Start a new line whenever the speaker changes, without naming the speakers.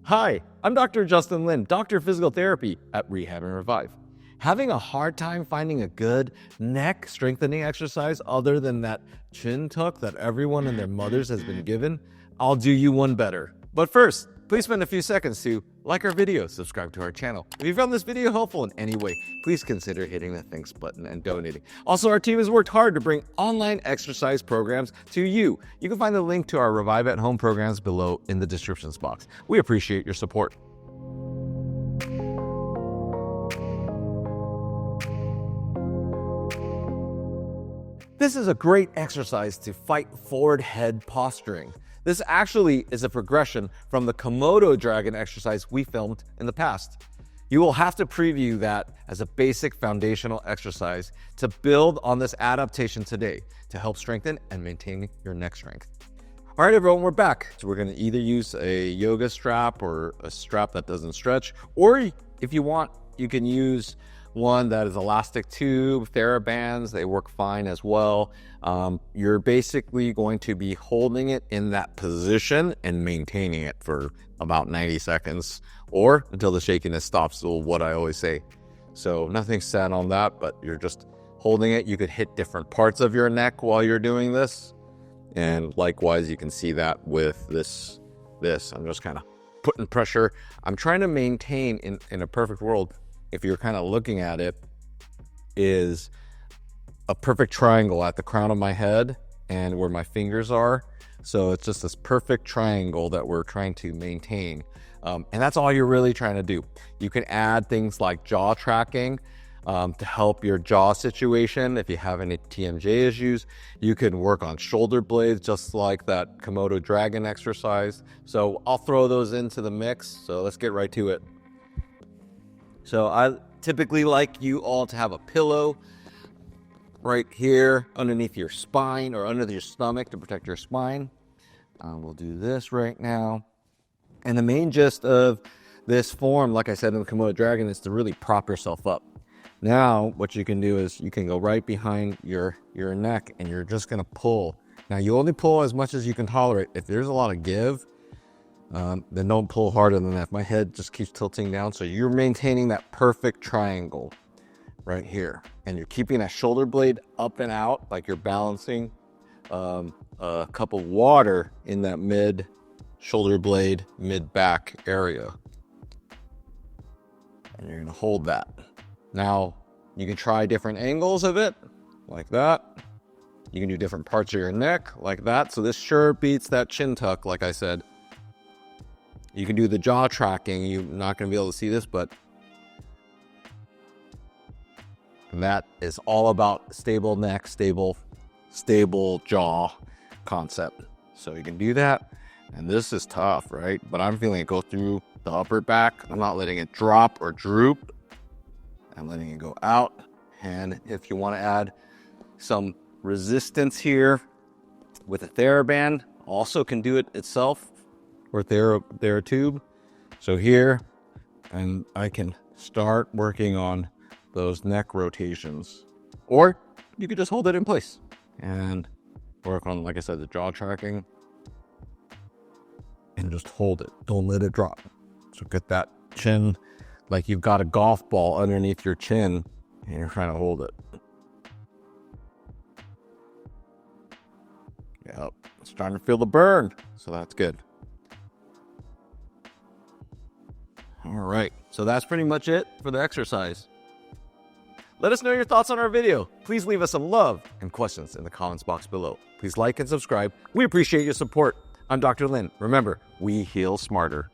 Hi, I'm Dr. Justin Lin, Doctor of Physical Therapy at Rehab and Revive. Having a hard time finding a good neck strengthening exercise other than that chin tuck that everyone and their mothers has been given? I'll do you one better. But first, please spend a few seconds to like our video, subscribe to our channel. If you found this video helpful in any way, please consider hitting the thanks button and donating. Also, our team has worked hard to bring online exercise programs to you. You can find the link to our Revive at Home programs below in the descriptions box. We appreciate your support. This is a great exercise to fight forward head posturing. This actually is a progression from the Komodo dragon exercise we filmed in the past. You will have to preview that as a basic foundational exercise to build on this adaptation today to help strengthen and maintain your neck strength. All right, everyone, we're back. So we're gonna either use a yoga strap or a strap that doesn't stretch, or if you want, you can use one that is elastic tube, TheraBands, they work fine as well. You're basically going to be holding it in that position and maintaining it for about 90 seconds or until the shakiness stops, so what I always say. So nothing set on that, but you're just holding it. You could hit different parts of your neck while you're doing this. And likewise, you can see that with this. I'm just kind of putting pressure. I'm trying to maintain in a perfect world, if you're kind of looking at it, is a perfect triangle at the crown of my head and where my fingers are. So it's just this perfect triangle that we're trying to maintain. And that's all you're really trying to do. You can add things like jaw tracking to help your jaw situation. If you have any TMJ issues, you can work on shoulder blades, just like that Komodo dragon exercise. So I'll throw those into the mix. So let's get right to it. So I typically like you all to have a pillow right here underneath your spine or under your stomach to protect your spine. We'll do this right now. And the main gist of this form, like I said in the Komodo dragon, is to really prop yourself up. Now, what you can do is you can go right behind your neck and you're just gonna pull. Now, you only pull as much as you can tolerate. If there's a lot of give, then don't pull harder than that. My head just keeps tilting down. So you're maintaining that perfect triangle right here. And you're keeping that shoulder blade up and out, like you're balancing a cup of water in that mid shoulder blade, mid back area. And you're gonna hold that. Now, you can try different angles of it, like that. You can do different parts of your neck, like that. So this sure beats that chin tuck, like I said. You can do the jaw tracking. You're not going to be able to see this, but that is all about stable neck, stable jaw concept. So you can do that. And this is tough, right? But I'm feeling it go through the upper back. I'm not letting it drop or droop. I'm letting it go out. And if you want to add some resistance here with a TheraBand, also can do it itself. Or TheraTube. So here, and I can start working on those neck rotations. Or you could just hold it in place and work on, like I said, the jaw tracking. And just hold it. Don't let it drop. So get that chin like you've got a golf ball underneath your chin and you're trying to hold it. Yep, it's starting to feel the burn. So that's good. All right, so that's pretty much it for the exercise. Let us know your thoughts on our video. Please leave us some love and questions in the comments box below. Please like and subscribe. We appreciate your support. I'm Dr. Lin. Remember, we heal smarter.